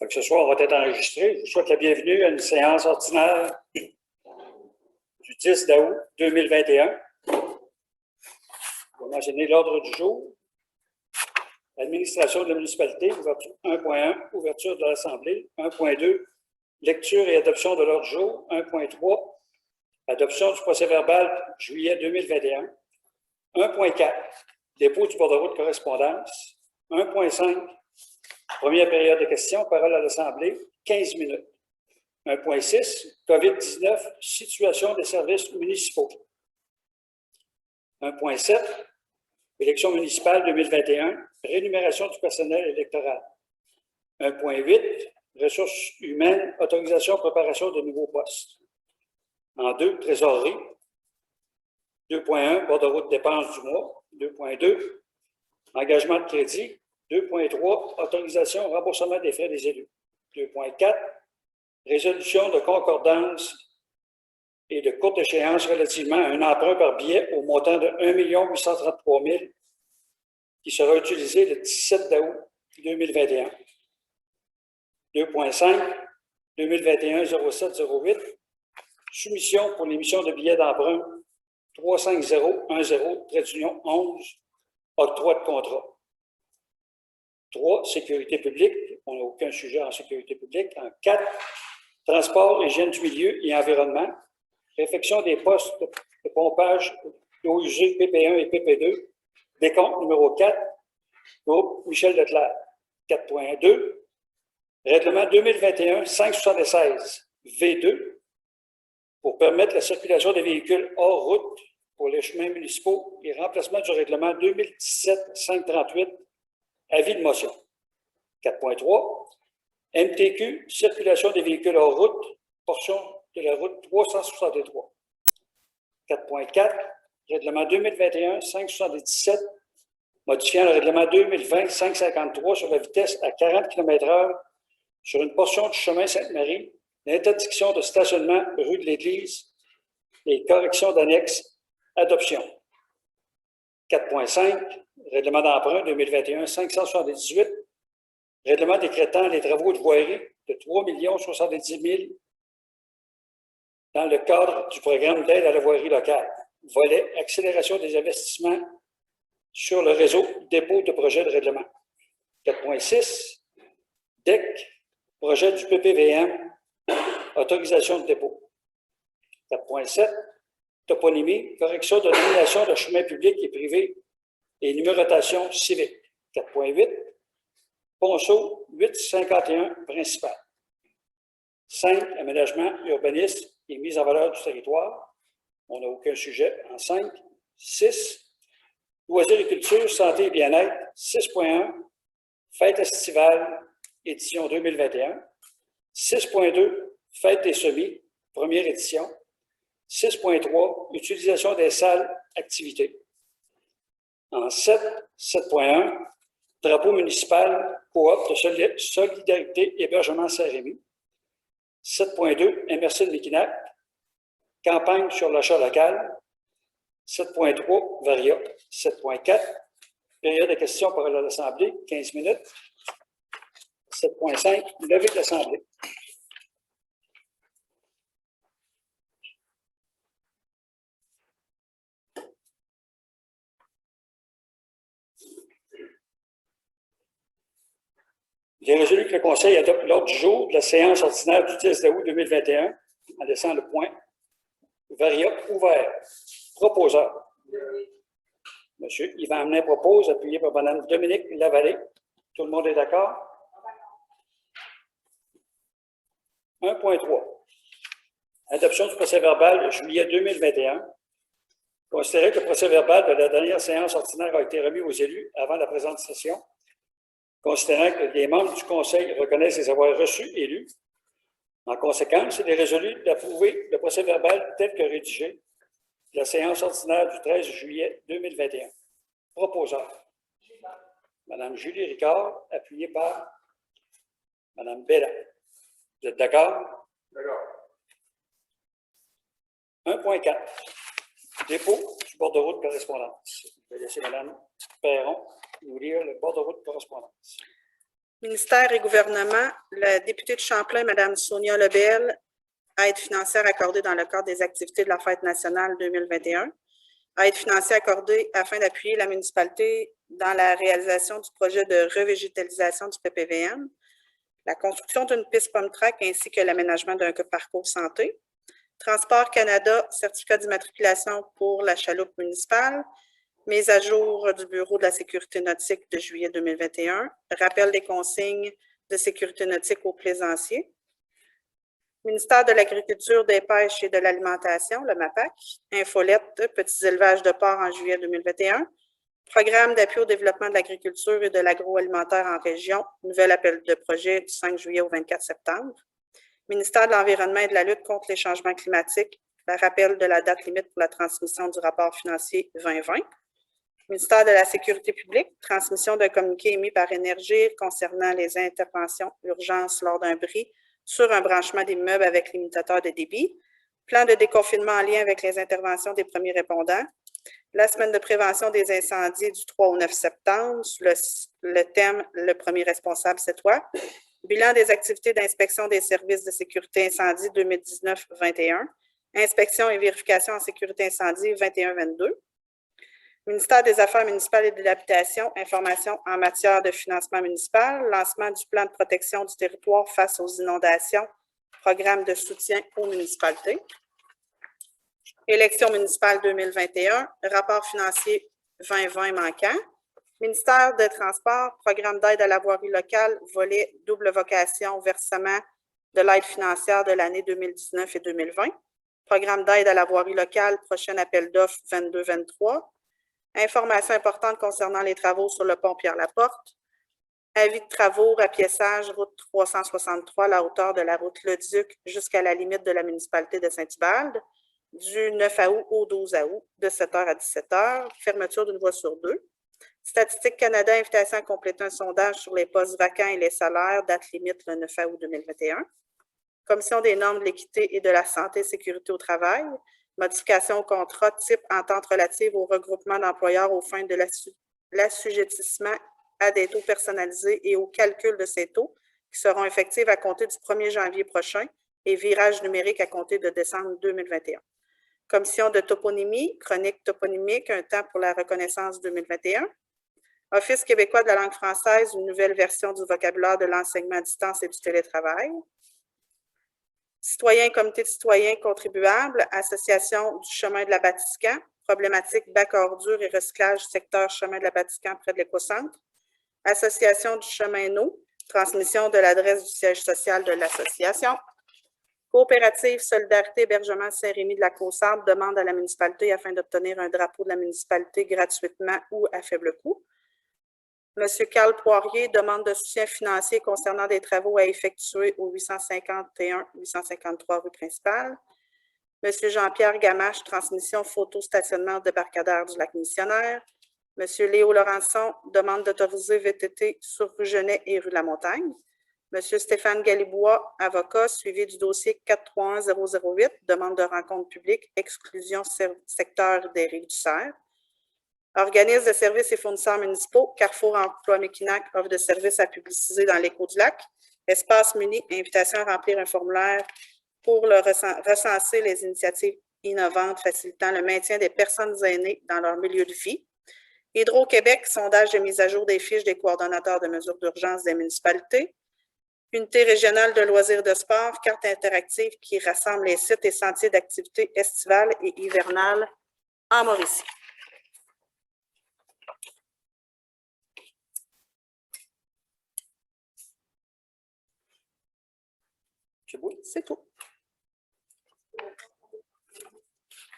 Fait que ce soir, on va être enregistré. Je vous souhaite la bienvenue à une séance ordinaire du 10 août 2021. On va mentionner l'ordre du jour. Administration de la municipalité, 1.1, ouverture de l'Assemblée. 1.2, lecture et adoption de l'ordre du jour. 1.3, adoption du procès-verbal juillet 2021. 1.4, dépôt du bordereau de correspondance. 1.5, première période de questions, parole à l'Assemblée, 15 minutes. 1.6, COVID-19, situation des services municipaux. 1.7, élection municipale 2021, rémunération du personnel électoral. 1.8, ressources humaines, autorisation, préparation de nouveaux postes. En 2, trésorerie. 2.1, bordereau de dépenses du mois. 2.2, engagement de crédit. 2.3, autorisation, remboursement des frais des élus. 2.4, résolution de concordance et de courte échéance relativement à un emprunt par billet au montant de 1 833 000 qui sera utilisé le 17 août 2021. 2.5, 2021-07-08, soumission pour l'émission de billets d'emprunt 35010, trait d'union 11, octroi de contrat. 3, sécurité publique, on n'a aucun sujet en sécurité publique. En 4, transport, hygiène du milieu et environnement, réfection des postes de pompage d'eau usée PP1 et PP2, décompte numéro 4, groupe Michel Leclerc. 4.2, règlement 2021-576 V2 pour permettre la circulation des véhicules hors route pour les chemins municipaux et remplacement du règlement 2017-538, avis de motion. 4.3, MTQ, circulation des véhicules hors route, portion de la route 363. 4.4, règlement 2021-577, modifiant le règlement 2020-553 sur la vitesse à 40 km/h sur une portion du chemin Sainte-Marie, l'interdiction de stationnement rue de l'Église et correction d'annexe, adoption. 4.5, règlement d'emprunt 2021-578, règlement décrétant les travaux de voirie de 3 070 000 dans le cadre du programme d'aide à la voirie locale. Volet accélération des investissements sur le réseau dépôt de projet de règlement. 4.6, DEC, projet du PPVM, autorisation de dépôt. 4.7, toponymie, correction de nomination de chemin public et privé et numérotation civique. 4.8, Ponceau 851 principal. 5, aménagement, urbanisme et mise en valeur du territoire. On n'a aucun sujet en 5. 6, loisirs et culture, santé et bien-être. 6.1, fête estivale, édition 2021. 6.2, fête des semis, première édition. 6.3, utilisation des salles, activités. En 7, 7.1, drapeau municipal, coop de solidarité, hébergement Saint-Rémy. 7.2, MRC de Mekinac, campagne sur l'achat local. 7.3, Varia. 7.4, période de questions par l'Assemblée, 15 minutes. 7.5, levée de l'Assemblée. Il est résolu que le Conseil adopte l'ordre du jour de la séance ordinaire du 10 août 2021 en laissant le point Varia ouvert. Proposeur. Monsieur Yvan Amenin propose, appuyé par Mme Dominique Lavallée. Tout le monde est d'accord? 1.3. Adoption du procès-verbal de juillet 2021. Considéré que le procès-verbal de la dernière séance ordinaire a été remis aux élus avant la présente session, considérant que les membres du Conseil reconnaissent les avoir reçus élus. En conséquence, il est résolu d'approuver le procès-verbal tel que rédigé de la séance ordinaire du 13 juillet 2021. Proposeur. Mme Julie Ricard, appuyée par Mme Bella. Vous êtes d'accord? D'accord. 1.4. Dépôt du bordereau de correspondance. Je vais laisser Mme Perron nous lire le bordereau de correspondance. Ministère et gouvernement, la députée de Champlain, Mme Sonia Lebel, aide financière accordée dans le cadre des activités de la Fête nationale 2021. Aide financière accordée afin d'appuyer la municipalité dans la réalisation du projet de revégétalisation du PPVM, la construction d'une piste pomme-track ainsi que l'aménagement d'un parcours santé. Transport Canada, certificat d'immatriculation pour la chaloupe municipale, mise à jour du Bureau de la sécurité nautique de juillet 2021, rappel des consignes de sécurité nautique aux plaisanciers. Ministère de l'Agriculture, des Pêches et de l'Alimentation, le MAPAC, infolette, petits élevages de porcs en juillet 2021, programme d'appui au développement de l'agriculture et de l'agroalimentaire en région, nouvel appel de projet du 5 juillet au 24 septembre. Ministère de l'Environnement et de la lutte contre les changements climatiques, le rappel de la date limite pour la transmission du rapport financier 2020. Ministère de la Sécurité publique, transmission d'un communiqué émis par Énergie concernant les interventions urgences lors d'un bris sur un branchement d'immeubles avec limitateur de débit, plan de déconfinement en lien avec les interventions des premiers répondants, la semaine de prévention des incendies du 3 au 9 septembre, sous le thème « Le premier responsable, c'est toi », bilan des activités d'inspection des services de sécurité incendie 2019-21, inspection et vérification en sécurité incendie 21-22, Ministère des Affaires municipales et de l'Habitation, information en matière de financement municipal, lancement du plan de protection du territoire face aux inondations, programme de soutien aux municipalités. Élections municipales 2021, rapport financier 2020 manquant. Ministère des Transports, programme d'aide à la voirie locale, volet double vocation, versement de l'aide financière de l'année 2019 et 2020. Programme d'aide à la voirie locale, prochain appel d'offres 22-23. Informations importantes concernant les travaux sur le pont Pierre-Laporte. Avis de travaux, rapiessage, route 363, la hauteur de la route Leduc jusqu'à la limite de la municipalité de Saint-Ubalde, du 9 août au 12 août, de 7h à 17h, fermeture d'une voie sur 2. Statistique Canada, invitation à compléter un sondage sur les postes vacants et les salaires, date limite le 9 août 2021. Commission des normes de l'équité et de la santé et sécurité au travail. Modification au contrat type entente relative au regroupement d'employeurs aux fins de l'assujettissement à des taux personnalisés et au calcul de ces taux qui seront effectifs à compter du 1er janvier prochain et virage numérique à compter de décembre 2021. Commission de toponymie, chronique toponymique, un temps pour la reconnaissance 2021. Office québécois de la langue française, une nouvelle version du vocabulaire de l'enseignement à distance et du télétravail. Citoyens, comité de citoyens contribuables, Association du chemin de la Batiscan, problématique bac à ordures et recyclage secteur chemin de la Batiscan près de l'écocentre. Association du chemin eau, transmission de l'adresse du siège social de l'association. Coopérative Solidarité Hébergement Saint-Rémy de la Caussable demande à la municipalité afin d'obtenir un drapeau de la municipalité gratuitement ou à faible coût. Monsieur Carl Poirier demande de soutien financier concernant des travaux à effectuer au 851-853 rue principale. Monsieur Jean-Pierre Gamache, transmission photo-stationnement débarcadère du lac Missionnaire. Monsieur Léo Laurençon demande d'autoriser VTT sur rue Genet et rue La Montagne. Monsieur Stéphane Galibois, avocat, suivi du dossier 431008, demande de rencontre publique, exclusion secteur des Rives-du-Cerf. Organismes de services et fournisseurs municipaux, Carrefour Emploi Mekinac offre de services à publiciser dans l'écho du lac. Espace Muni, invitation à remplir un formulaire pour recenser les initiatives innovantes facilitant le maintien des personnes aînées dans leur milieu de vie. Hydro-Québec, sondage de mise à jour des fiches des coordonnateurs de mesures d'urgence des municipalités. Unité régionale de loisirs de sport, carte interactive qui rassemble les sites et sentiers d'activités estivales et hivernales en Mauricie. C'est tout.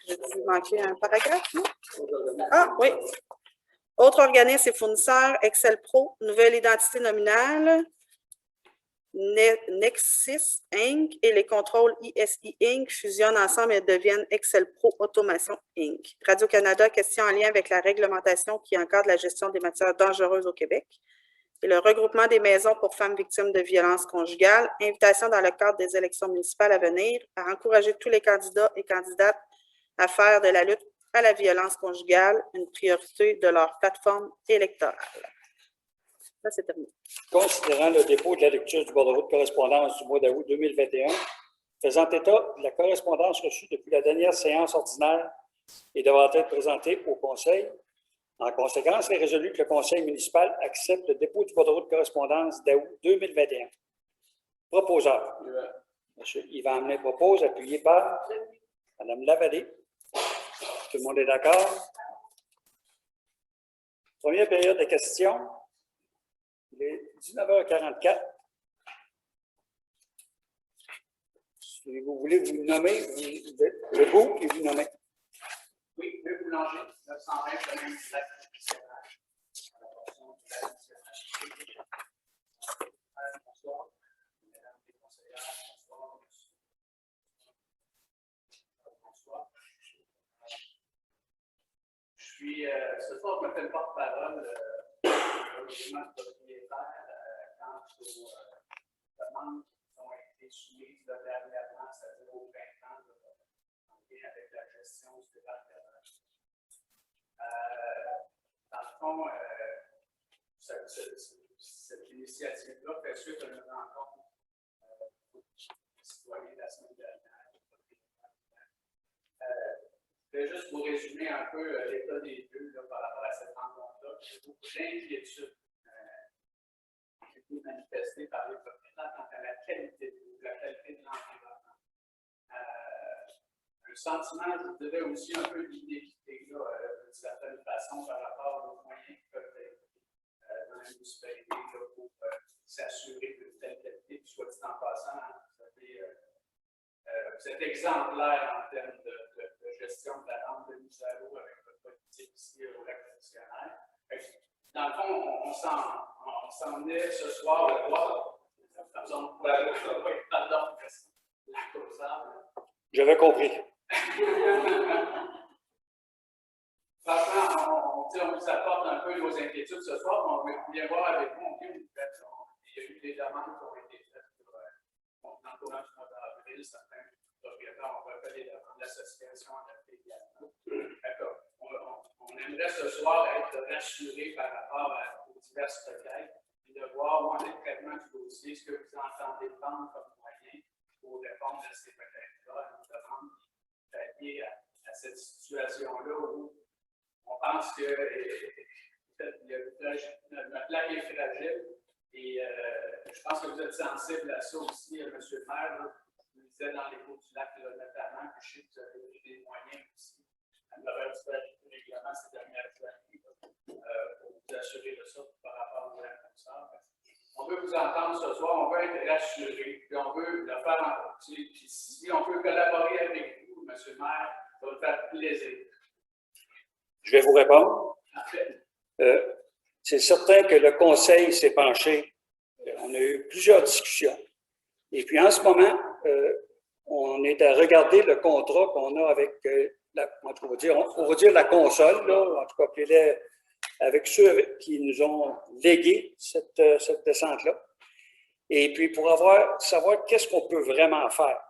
J'ai dû manquer un paragraphe, non? Ah, oui. Autres organismes et fournisseurs, Excel Pro, nouvelle identité nominale, Nexis Inc. et les contrôles ISI Inc. fusionnent ensemble et deviennent Excel Pro Automation Inc. Radio-Canada, question en lien avec la réglementation qui encadre la gestion des matières dangereuses au Québec. Et le regroupement des maisons pour femmes victimes de violences conjugales, invitation dans le cadre des élections municipales à venir à encourager tous les candidats et candidates à faire de la lutte à la violence conjugale une priorité de leur plateforme électorale. Ça, c'est terminé. Considérant le dépôt de la lecture du bordereau de correspondance du mois d'août 2021, faisant état de la correspondance reçue depuis la dernière séance ordinaire et devant être présentée au Conseil, en conséquence, il est résolu que le Conseil municipal accepte le dépôt du bordereau de correspondance d'août 2021. Proposeur. M. Yvan Hamlin propose, appuyé par Mme Lavallée. Tout le monde est d'accord? Première période de questions. Il est 19h44. Si vous voulez vous nommer, vous êtes debout et vous nommez. Oui, le boulanger, 920 chemin du lac national. Bonsoir, mesdames les conseillères, bonsoir, bonsoir. Je suis, ce soir, je me fais le porte-parole au mouvement propriétaire quant aux demandes qui ont été soumises dernièrement, c'est-à-dire au printemps, en lien avec la gestion du département. Dans le fond, cette initiative-là fait suite à une rencontre citoyenne la semaine dernière. Je vais juste vous résumer un peu l'état des lieux par rapport à cette rencontre-là. Il y a beaucoup d'inquiétudes qui ont été manifestées par les propriétaires quant à la qualité de l'eau, la qualité de l'environnement. Un sentiment, je dirais aussi, un peu d'inéquité, d'une certaine façon, par rapport aux moyens qui peuvent être dans la municipalité pour s'assurer d'une telle qualité. Puis, soit dit en passant, vous êtes exemplaire en termes de gestion de la vente de mise à l'eau avec votre politique ici au lac fonctionnaire. Dans le fond, on s'en est ce soir le droit. Pardon, la causale. J'avais compris. Franchement, on vous apporte un peu nos inquiétudes ce soir, mais on vient voir avec vous. Il y a eu des demandes qui ont été faites dans le courant du mois d'avril. Certains propriétaires ont refait les demandes. L'association en a fait également. D'accord. On aimerait ce soir être rassurés par rapport aux diverses requêtes et de voir où en est le traitement du dossier, ce que vous entendez prendre comme moyen pour répondre à ces requêtes-là, à nos demandes liées à cette situation-là où on pense que notre lac est fragile et je pense que vous êtes sensible à ça aussi, M. le maire. Vous disait dans les cours du lac, notamment, que je sais que vous avez eu des moyens aussi à travers du règlement ces dernières années pour vous assurer de ça par rapport au lac Consort. On veut vous entendre ce soir, on veut être rassurés, puis on veut le faire en partie. Puis si on peut collaborer avec vous, M. le maire, ça va nous faire plaisir. Je vais vous répondre. C'est certain que le Conseil s'est penché. On a eu plusieurs discussions. Et puis, en ce moment, on est à regarder le contrat qu'on a avec, on va dire la console, là, en tout cas, qui est avec ceux qui nous ont légué cette descente-là. Et puis, pour savoir qu'est-ce qu'on peut vraiment faire.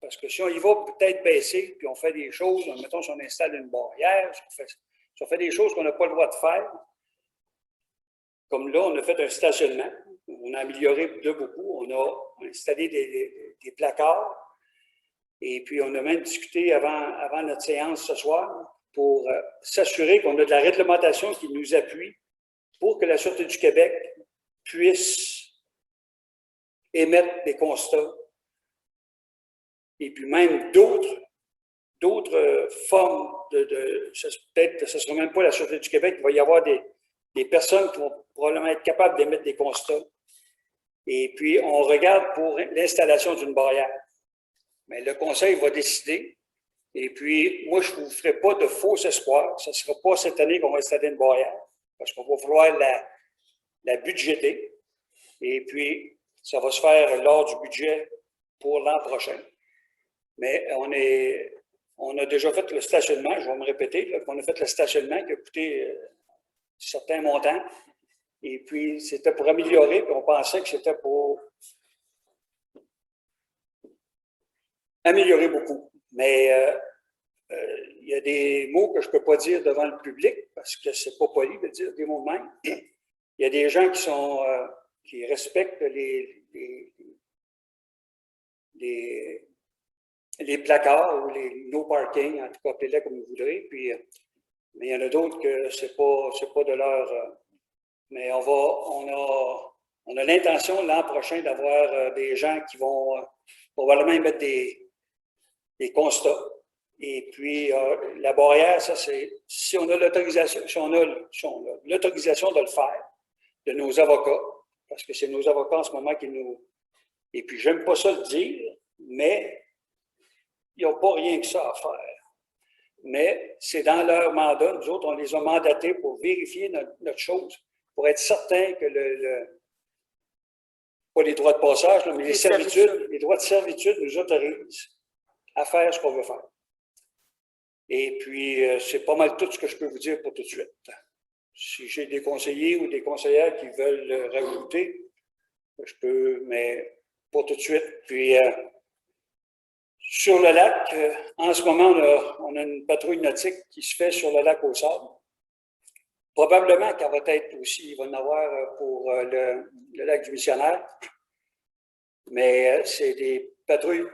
Parce que si on y va peut-être baisser, puis on fait des choses, mettons, si on installe une barrière, si on fait des choses qu'on n'a pas le droit de faire, comme là, on a fait un stationnement, on a amélioré de beaucoup, on a installé des placards, et puis on a même discuté avant notre séance ce soir pour s'assurer qu'on a de la réglementation qui nous appuie pour que la Sûreté du Québec puisse émettre des constats. Et puis même d'autres formes peut-être que ce ne sera même pas la Sûreté du Québec, il va y avoir des personnes qui vont probablement être capables d'émettre des constats. Et puis, on regarde pour l'installation d'une barrière. Mais le Conseil va décider. Et puis, moi, je ne vous ferai pas de faux espoirs. Ce ne sera pas cette année qu'on va installer une barrière, parce qu'on va vouloir la budgéter. Et puis, ça va se faire lors du budget pour l'an prochain. Mais on a déjà fait le stationnement, je vais me répéter, là, on a fait le stationnement qui a coûté certains montants. Et puis, c'était pour améliorer, puis on pensait que c'était pour améliorer beaucoup. Mais il y a des mots que je ne peux pas dire devant le public, parce que ce n'est pas poli de dire des mots de même. il y a des gens qui respectent les placards ou les no parking, en tout cas, appelez-les comme vous voudrez. Puis, mais il y en a d'autres que c'est pas de leur. Mais on a l'intention l'an prochain d'avoir des gens qui vont probablement mettre des constats. Et puis, la barrière, ça, c'est si on a l'autorisation, si on a l'autorisation de le faire, de nos avocats, parce que c'est nos avocats en ce moment qui nous. Et puis, j'aime pas ça le dire, mais ils n'ont pas rien que ça à faire. Mais c'est dans leur mandat. Nous autres, on les a mandatés pour vérifier notre chose, pour être certain que pas les droits de passage, mais les droits de servitude nous autorisent à faire ce qu'on veut faire. Et puis, c'est pas mal tout ce que je peux vous dire pour tout de suite. Si j'ai des conseillers ou des conseillères qui veulent rajouter, je peux, mais pas tout de suite. Puis, sur le lac, en ce moment, on a une patrouille nautique qui se fait sur le lac au sable. Probablement qu'elle va être aussi, il va y en avoir pour le lac du Missionnaire. Mais c'est des patrouilles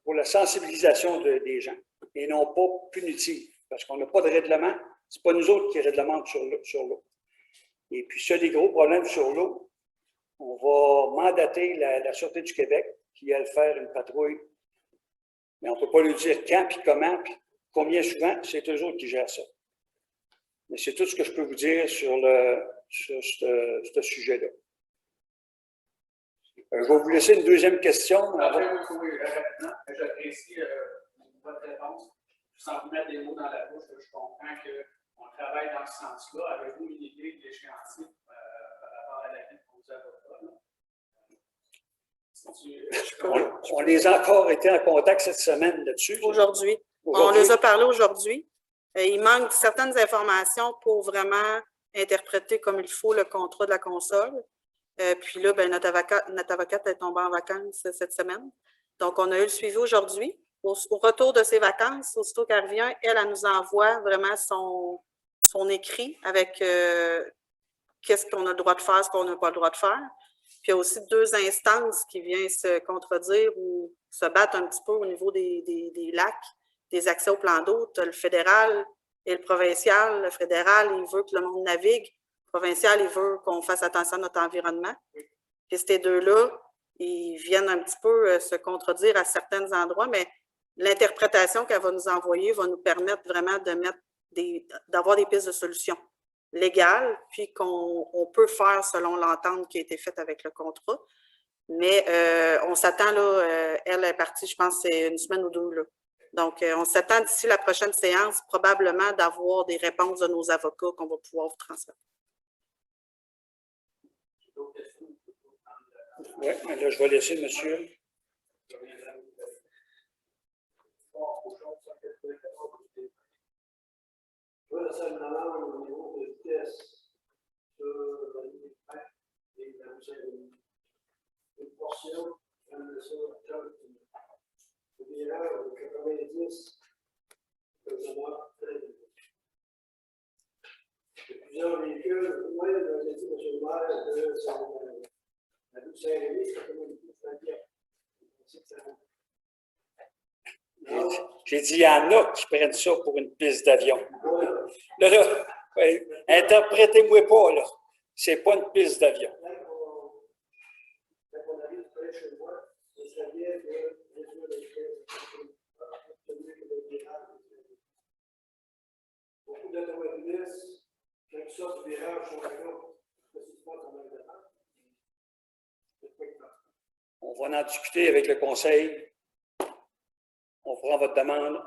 pour la sensibilisation des gens et non pas punitives, parce qu'on n'a pas de règlement. Ce n'est pas nous autres qui réglementent sur l'eau. Et puis, s'il y a des gros problèmes sur l'eau, on va mandater la Sûreté du Québec qui va faire une patrouille. Mais on ne peut pas lui dire quand, puis comment, puis combien souvent. C'est eux autres qui gèrent ça. Mais c'est tout ce que je peux vous dire sur ce sujet-là. Je vais vous laisser une deuxième question. Oui, rapidement. J'apprécie votre réponse. Sans vous mettre des mots dans la bouche, je comprends qu'on travaille dans ce sens-là. Avez-vous une idée de l'échéancier par rapport à la vie de vos avocats? On les a encore été en contact cette semaine là-dessus. Aujourd'hui. On les a parlé aujourd'hui. Il manque certaines informations pour vraiment interpréter comme il faut le contrat de la console. Puis là, notre avocate est tombée en vacances cette semaine. Donc, on a eu le suivi aujourd'hui. Au retour de ses vacances, aussitôt qu'elle revient, elle nous envoie vraiment son écrit avec qu'est-ce qu'on a le droit de faire, ce qu'on n'a pas le droit de faire. Puis, il y a aussi 2 instances qui viennent se contredire ou se battre un petit peu au niveau des lacs, des accès au plan d'eau. Tu as le fédéral et le provincial. Le fédéral, il veut que le monde navigue. Le provincial, il veut qu'on fasse attention à notre environnement. Puis ces 2-là, ils viennent un petit peu se contredire à certains endroits, mais l'interprétation qu'elle va nous envoyer va nous permettre vraiment d'avoir des pistes de solutions légales, puis qu'on peut faire selon l'entente qui a été faite avec le contrat. Mais on s'attend, là, elle est partie, je pense, c'est une semaine ou 2, là. Donc, on s'attend d'ici la prochaine séance, probablement, d'avoir des réponses de nos avocats qu'on va pouvoir vous transmettre. Oui, mais là, je vais laisser monsieur. Je vois seulement au niveau de vitesse sur la ligne 20 et la Moussaïne. Une portion, de ça, le virage de 90, vraiment très vite. Il y a plusieurs véhicules, au moins, le dit M. le maire, de la rue Saint-Rémy, c'est comme une petite frontière. J'ai dit, il y en a qui prennent ça pour une piste d'avion. Là, interprétez-moi pas, là. C'est pas une piste d'avion. Quand on arrive près de chez moi, ce serait bien de réduire les frais. Beaucoup d'automobilistes, quand ils sortent du virage sur la route, c'est pas comme un devant. On va en discuter avec le conseil. On prend votre demande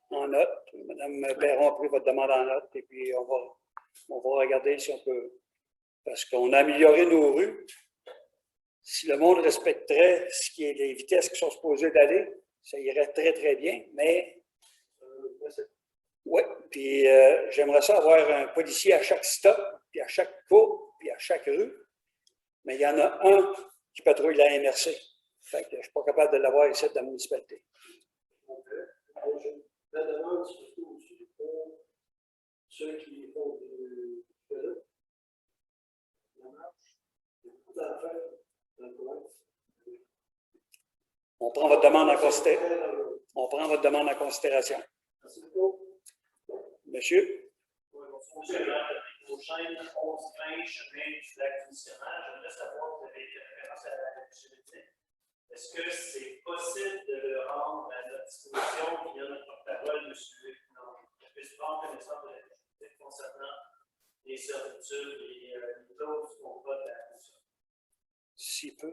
en note. Mme Perron a pris votre demande en note et puis on va regarder si on peut. Parce qu'on a amélioré nos rues. Si le monde respecterait ce qui est les vitesses qui sont supposées d'aller, ça irait très, très bien. Mais oui, puis j'aimerais ça avoir un policier à chaque stop, puis à chaque courbe, puis à chaque rue. Mais il y en a un qui patrouille la MRC. Fait que je ne suis pas capable de l'avoir ici dans la municipalité. La demande, c'est surtout aussi pour ceux qui font du vélo. Tout à fait. D'accord. On prend votre demande en considération. On prend votre demande en considération. Merci beaucoup. Monsieur? Monsieur Jean Chaîne, 11-20, chemin du lac du missionnaire. J'aimerais savoir, vous avez fait référence à la juridique. Est-ce que c'est possible de le rendre à notre disposition via notre porte-parole, M. Non, je puisse prendre connaissance de la juridique concernant les servitudes et les clauses du contrat de la mission? Si peu.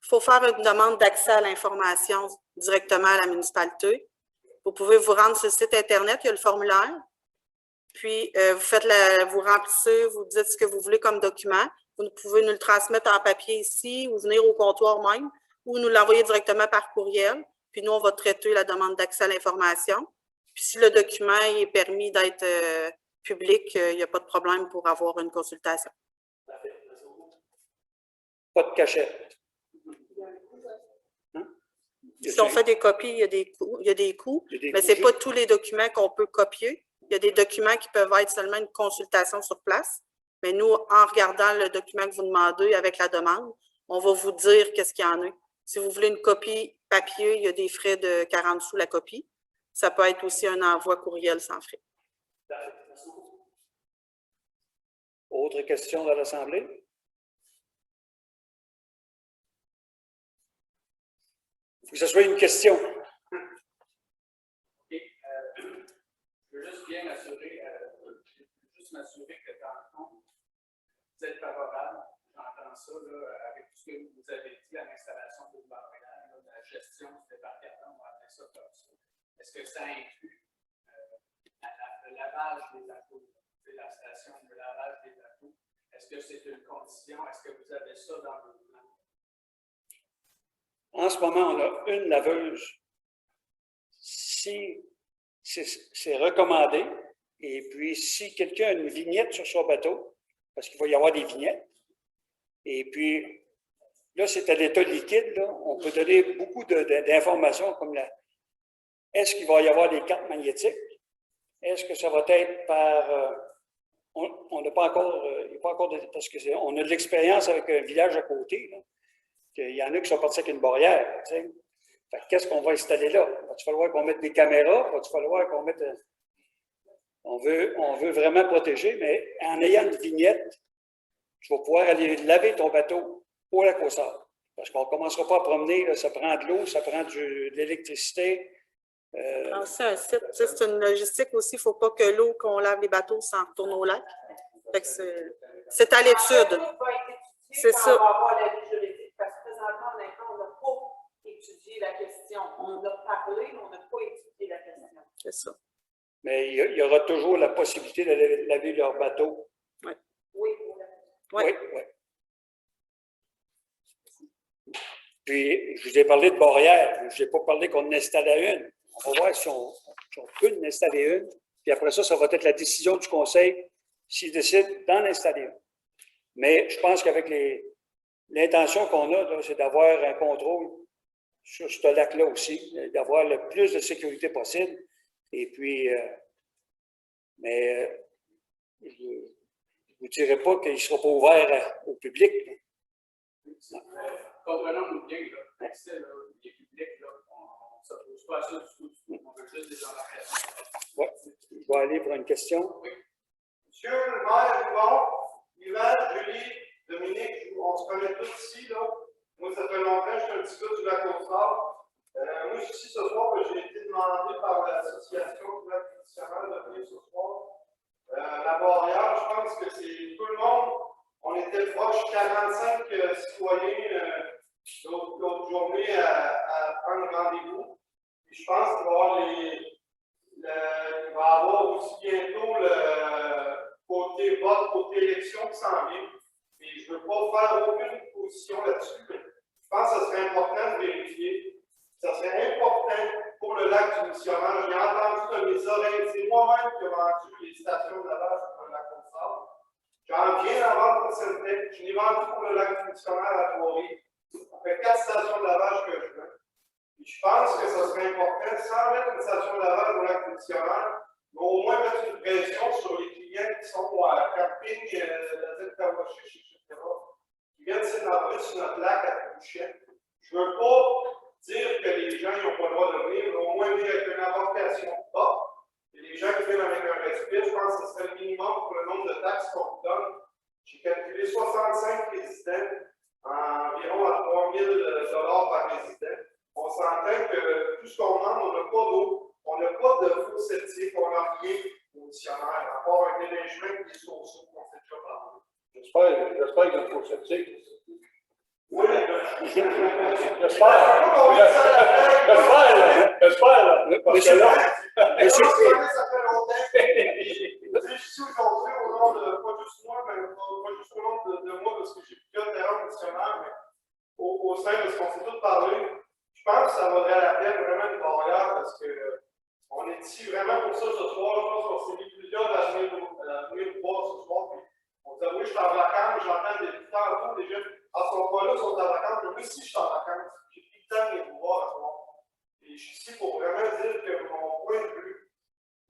Il faut faire une demande d'accès à l'information directement à la municipalité. Vous pouvez vous rendre sur le site Internet, il y a le formulaire. Puis, vous remplissez, vous dites ce que vous voulez comme document. Vous pouvez nous le transmettre en papier ici ou venir au comptoir même ou nous l'envoyer directement par courriel. Puis, nous, on va traiter la demande d'accès à l'information. Puis, si le document est permis d'être public, il n'y a pas de problème pour avoir une consultation. Pas de cachette. Hein? Si on fait des copies, il y a des coûts, mais ce n'est pas tous les documents qu'on peut copier. Il y a des documents qui peuvent être seulement une consultation sur place. Mais nous, en regardant le document que vous demandez avec la demande, on va vous dire qu'est-ce qu'il y en a. Si vous voulez une copie papier, il y a des frais de 40 sous la copie. Ça peut être aussi un envoi courriel sans frais. Autre question dans l'Assemblée? Il faut que ce soit une question. Je veux juste bien m'assurer, que dans le fond, vous êtes favorable, j'entends ça, là, avec tout ce que vous avez dit à l'installation de Montréal, de la gestion du débarquement, on va appeler ça comme ça. Est-ce que ça inclut le lavage des atouts, la station de lavage des atouts? Est-ce que c'est une condition? Est-ce que vous avez ça dans vos plans? En ce moment, on a une laveuse. Si c'est recommandé, et puis si quelqu'un a une vignette sur son bateau, parce qu'il va y avoir des vignettes, et puis là, c'est à l'état liquide, là, on peut donner beaucoup d'informations comme est-ce qu'il va y avoir des cartes magnétiques? Est-ce que ça va être par... on n'a pas encore... il n'y a pas encore parce qu'on a de l'expérience avec un village à côté, là. Il y en a qui sont partis avec une barrière. Qu'est-ce qu'on va installer là? Va-t-il falloir qu'on mette des caméras? Va-t-il falloir qu'on mette... On veut vraiment protéger, mais en ayant une vignette, tu vas pouvoir aller laver ton bateau au lac aux Sables. Parce qu'on ne commencera pas à promener, là, ça prend de l'eau, ça prend de l'électricité. C'est un site, c'est une logistique aussi. Il ne faut pas que l'eau qu'on lave les bateaux s'en retourne au lac. C'est à l'étude. C'est ça. Parce que présentement, on n'a pas étudié la question. On a parlé, mais on n'a pas étudié la question. C'est ça. Mais il y aura toujours la possibilité de laver leur bateau. Oui. Oui. Oui. Puis, je vous ai parlé de barrière. Je n'ai pas parlé qu'on en installait une. On va voir si on peut en installer une. Puis après ça, ça va être la décision du conseil s'il décide d'en installer une. Mais je pense qu'avec l'intention qu'on a, c'est d'avoir un contrôle sur ce lac-là aussi, d'avoir le plus de sécurité possible. Et puis, mais je ne vous dirai pas qu'il ne sera pas ouvert au public. Comprenons-nous bien, l'accès des publics, on ne s'oppose pas à ça du tout. On veut juste des embarcations. Oui, je vais aller pour une question. Oui. Monsieur le maire, Yvan, Julie, Dominique, on se connaît tous ici, là. Moi, ça fait longtemps que je suis un petit peu du lac aux Sables. Moi, je suis ici ce soir, j'ai été demandé par l'association du lac traditionnel de venir ce soir. La barrière, je pense que c'est tout le monde. On était proche 45 citoyens l'autre journée à prendre rendez-vous. Puis je pense qu'il va y avoir aussi bientôt le côté vote, côté élection qui s'en vient. Et je ne veux pas faire aucune position là-dessus. Je pense que ce serait important de vérifier. Ça serait important pour le lac du missionnaire. J'ai entendu de mes oreilles. C'est moi-même qui ai vendu les stations de lavage pour le lac aux Sables. J'en viens à vendre pour Syntec. Je l'ai vendu pour le lac du missionnaire à Trois-Rives. Ça fait 4 stations de lavage que je vends. Et je pense que ce serait important, sans mettre une station de lavage au lac du missionnaire, mais au moins mettre une pression sur les clients qui sont à camping, la ville Tawachiche, etc., qui viennent location bas. Et les gens qui viennent avec un respect, je pense que ce serait le minimum pour le nombre de taxes qu'on vous donne. J'ai calculé 65 résidents, environ à 3 000 $ par résident. On s'entend que tout ce qu'on demande, on n'a pas d'eau, on n'a pas de faux septique, on n'a rien au dictionnaire, à part un déneigement et des sourceaux qu'on fait déjà parler. J'espère qu'il y a un faux septique. Oui, J'espère, parce que là, ça fait longtemps. Je suis aujourd'hui au nom de, pas juste moi, mais pas juste au nom de moi, parce que j'ai plusieurs terrains au dictionnaire, mais au sein de ce qu'on s'est tous parlé, je pense que ça vaudrait la peine vraiment une barrière, parce que on est ici vraiment pour ça ce soir. Je pense qu'on s'est mis plusieurs à venir nous voir ce soir. Puis on dit, oui, je suis en vacances, j'entends des tantôt des jeunes. Ah, ils ne sont pas là, ils sont en vacances. Mais moi aussi, je suis en vacances. J'ai pris le temps de les voir à soir. Et je suis ici pour vraiment dire que mon point de vue,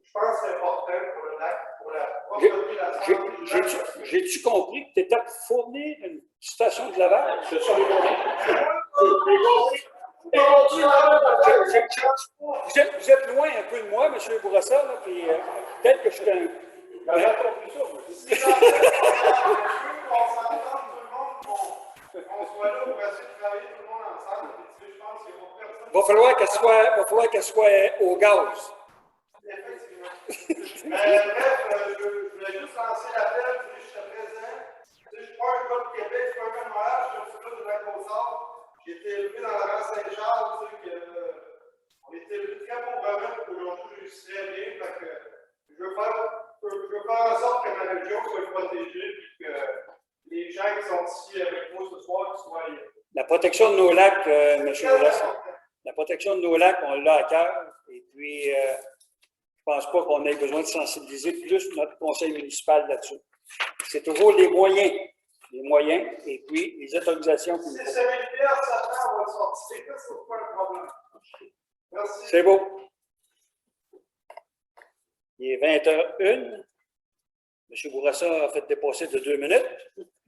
je pense que c'est important pour le lac, pour la propreté de la santé du lac. j'ai-tu compris que tu étais pour fournir une station de lavage? Vous êtes loin un peu de moi, M. Bourassa, là, puis peut-être que je suis un. On s'entend tout le monde, qu'on soit là pour essayer de travailler tout le monde ensemble. Je pense qu'il y a personne. Il va falloir qu'elle soit au gaz. Effectivement. Bref, je voulais juste lancer l'appel, je suis présent. Je ne suis pas un gars de Québec, je suis pas un gars de Montréal, je suis un petit gars de Lac-aux-Sarts. J'ai été élevé dans la rue Saint-Charles, on était élevé très pauvrement, aujourd'hui je réussis très bien. Je veux faire en sorte que ma région soit protégée et que les gens qui sont ici avec moi ce soir soient. La protection de nos lacs, M. Bourassa, la protection de nos lacs, on l'a à cœur. Et puis, je ne pense pas qu'on ait besoin de sensibiliser plus notre conseil municipal là-dessus. C'est toujours les moyens, et puis les autorisations. Si c'est 7 000 $, ça prend, on va le sortir. C'est pas un problème. Merci. C'est beau. Il est 20h01. M. Bourassa a fait dépasser de 2 minutes.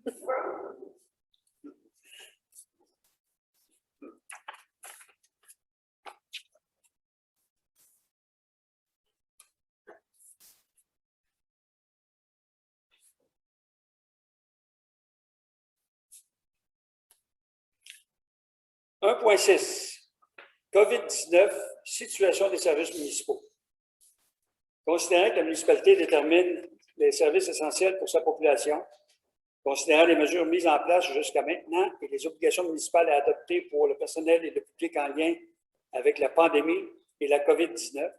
« 1.6. COVID-19, situation des services municipaux. Considérant que la municipalité détermine les services essentiels pour sa population, considérant les mesures mises en place jusqu'à maintenant et les obligations municipales à adopter pour le personnel et le public en lien avec la pandémie et la COVID-19,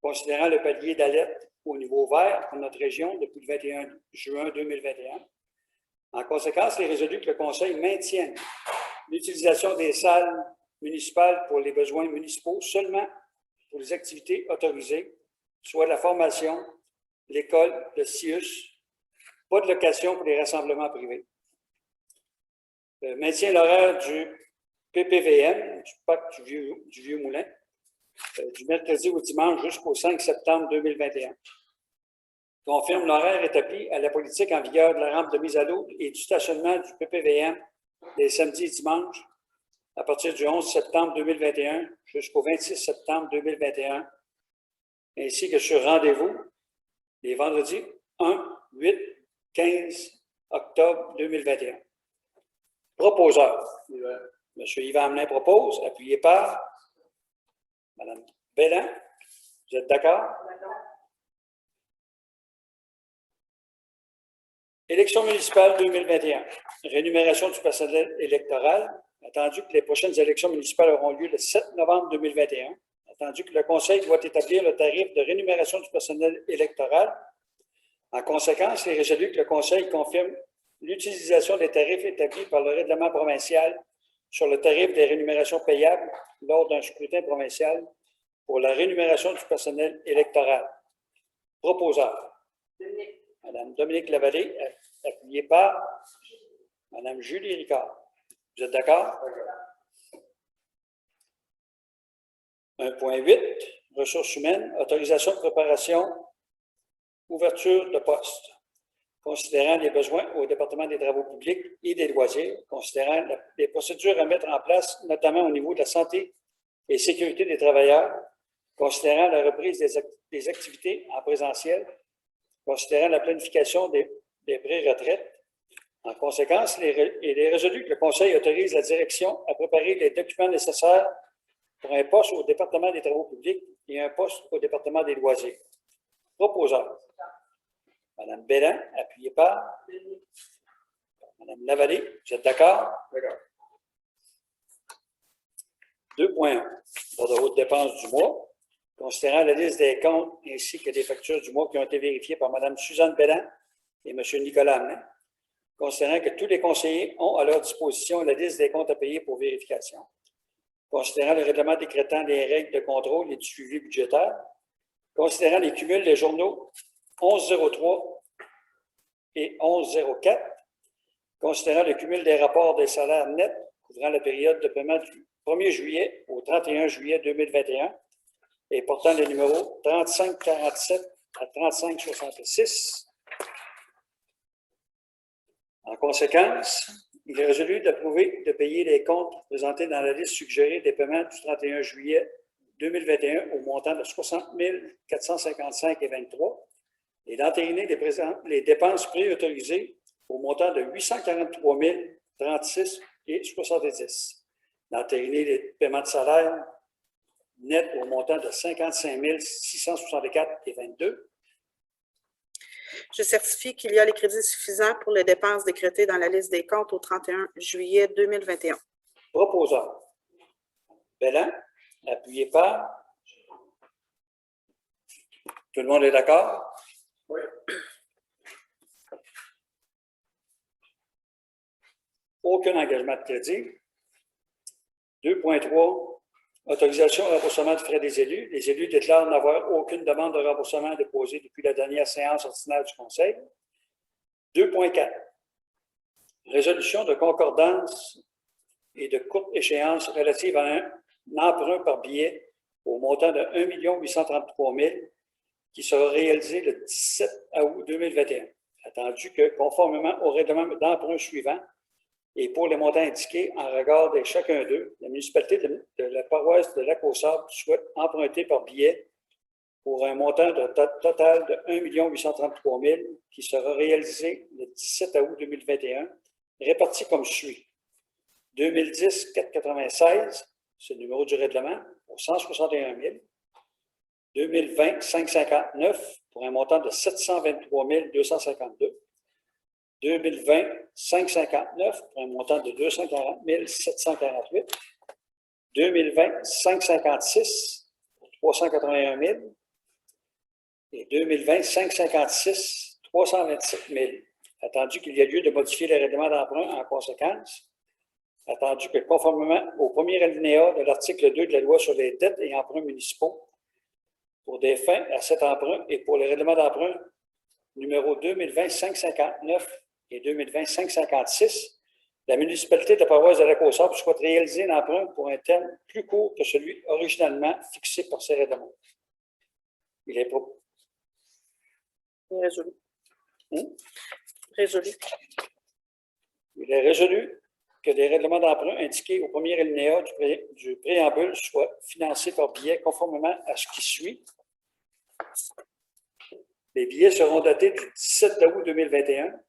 considérant le palier d'alerte au niveau vert pour notre région depuis le 21 juin 2021, en conséquence, il est résolu que le Conseil maintienne l'utilisation des salles municipales pour les besoins municipaux seulement pour les activités autorisées, soit la formation, l'école, le CIUS, pas de location pour les rassemblements privés. Maintient l'horaire du PPVM, du Pacte du Vieux-Moulin, du mercredi au dimanche jusqu'au 5 septembre 2021. Confirme l'horaire établi à la politique en vigueur de la rampe de mise à l'eau et du stationnement du PPVM les samedis et dimanches à partir du 11 septembre 2021 jusqu'au 26 septembre 2021, ainsi que sur rendez-vous les vendredis 1, 8, 15 octobre 2021. Proposeur. M. Yvan Hamelin propose, appuyé par Mme Belland. Vous êtes d'accord? D'accord. Élections municipales 2021. Rémunération du personnel électoral. Attendu que les prochaines élections municipales auront lieu le 7 novembre 2021. Attendu que le Conseil doit établir le tarif de rémunération du personnel électoral. En conséquence, il est résolu que le Conseil confirme l'utilisation des tarifs établis par le règlement provincial sur le tarif des rémunérations payables lors d'un scrutin provincial pour la rémunération du personnel électoral. Proposeur. Mme Dominique Lavallée, appuyée par Mme Julie Ricard. Vous êtes d'accord? 1.8, ressources humaines, autorisation de préparation, ouverture de poste. Considérant les besoins au département des travaux publics et des loisirs, considérant les procédures à mettre en place, notamment au niveau de la santé et sécurité des travailleurs, considérant la reprise des activités en présentiel, considérant la planification des pré-retraites. En conséquence, il est résolu que le Conseil autorise la direction à préparer les documents nécessaires pour un poste au département des Travaux publics et un poste au département des Loisirs. Proposeur. Mme Bélan, appuyée par Mme Lavallée. Vous êtes d'accord? D'accord. 2.1. Bordereau de dépenses du mois. Considérant la liste des comptes ainsi que des factures du mois qui ont été vérifiées par Mme Suzanne Bélan et M. Nicolas Hamelin. Considérant que tous les conseillers ont à leur disposition la liste des comptes à payer pour vérification. Considérant le règlement décrétant les règles de contrôle et du suivi budgétaire. Considérant les cumuls des journaux 1103 et 1104. Considérant le cumul des rapports des salaires nets couvrant la période de paiement du 1er juillet au 31 juillet 2021 et portant les numéros 3547 à 3566. En conséquence, il est résolu d'approuver de payer les comptes présentés dans la liste suggérée des paiements du 31 juillet 2021 au montant de 60 455,23 et d'entériner les dépenses préautorisées au montant de 843 036,70. D'entériner les paiements de salaire nets au montant de 55 664,22. Je certifie qu'il y a les crédits suffisants pour les dépenses décrétées dans la liste des comptes au 31 juillet 2021. Proposeur. Bélan, appuyé par. Tout le monde est d'accord? Oui. Aucun engagement de crédit. 2.3. Autorisation au remboursement de frais des élus. Les élus déclarent n'avoir aucune demande de remboursement déposée depuis la dernière séance ordinaire du Conseil. 2.4. Résolution de concordance et de courte échéance relative à un emprunt par billet au montant de 1 833 000 qui sera réalisé le 17 août 2021. Attendu que, conformément au règlement d'emprunt suivant, et pour les montants indiqués en regard de chacun d'eux, la municipalité de la paroisse de Lac-aux-Sables souhaite emprunter par billet pour un montant total de 1 833 000 qui sera réalisé le 17 août 2021, réparti comme suit. 2010-496, c'est le numéro du règlement, pour 161 000. 2020-559, pour un montant de 723 252. 2020-559 pour un montant de 240 748. 2020-556 pour 381 000. Et 2020-556, 327 000. Attendu qu'il y a lieu de modifier le règlement d'emprunt en conséquence. Attendu que, conformément au premier alinéa de l'article 2 de la loi sur les dettes et emprunts municipaux, pour des fins à cet emprunt et pour le règlement d'emprunt numéro 2020-559 et 2020-556, la municipalité de la paroisse de Lac-aux-Sables souhaite réaliser l'emprunt pour un terme plus court que celui originalement fixé par ces règlements. Il est Résolu. Résolu. Il est résolu que les règlements d'emprunt indiqués au premier alinéa du préambule soient financés par billets conformément à ce qui suit. Les billets seront datés du 17 août 2021.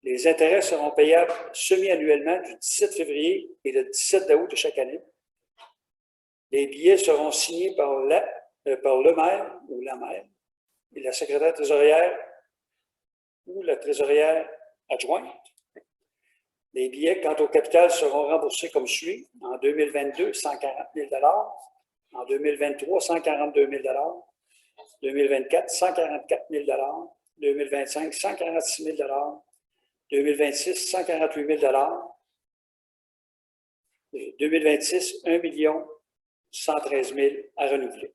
Les intérêts seront payables semi-annuellement du 17 février et le 17 août de chaque année. Les billets seront signés par le maire ou la maire et la secrétaire trésorière ou la trésorière adjointe. Les billets, quant au capital, seront remboursés comme suit. En 2022, 140 000 $. En 2023, 142 000 $. 2024, 144 000 $. 2025, 146 000 $. 2026, 148 000 $. 2026, 1 113 000 $ à renouveler.